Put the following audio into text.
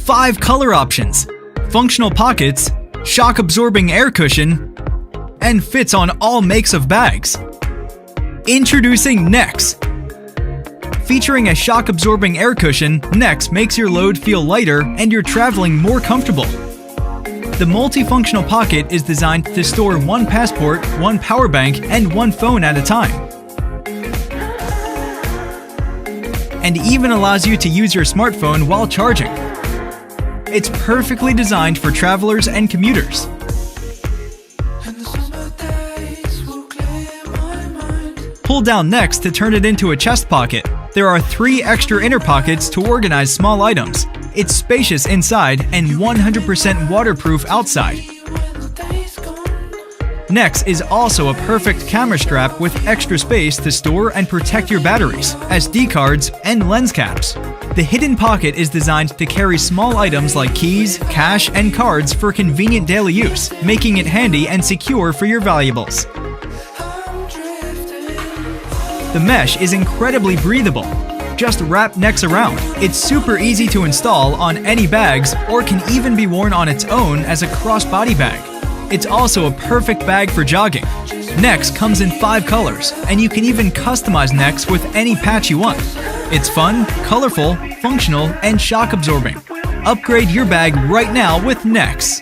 5 color options, functional pockets, shock-absorbing air cushion, and fits on all makes of bags. Introducing NEX. Featuring a shock-absorbing air cushion, NEX makes your load feel lighter and your traveling more comfortable. The multifunctional pocket is designed to store 1 passport, 1 power bank, and 1 phone at a time. And even allows you to use your smartphone while charging. It's perfectly designed for travelers and commuters. Pull down NEX to turn it into a chest pocket. There are 3 extra inner pockets to organize small items. It's spacious inside and 100% waterproof outside. NEX is also a perfect camera strap with extra space to store and protect your batteries, SD cards, and lens caps. The hidden pocket is designed to carry small items like keys, cash, and cards for convenient daily use, making it handy and secure for your valuables. The mesh is incredibly breathable. Just wrap NEX around. It's super easy to install on any bags or can even be worn on its own as a crossbody bag. It's also a perfect bag for jogging. NEX comes in 5 colors, and you can even customize NEX with any patch you want. It's fun, colorful, functional, and shock absorbing. Upgrade your bag right now with NEX.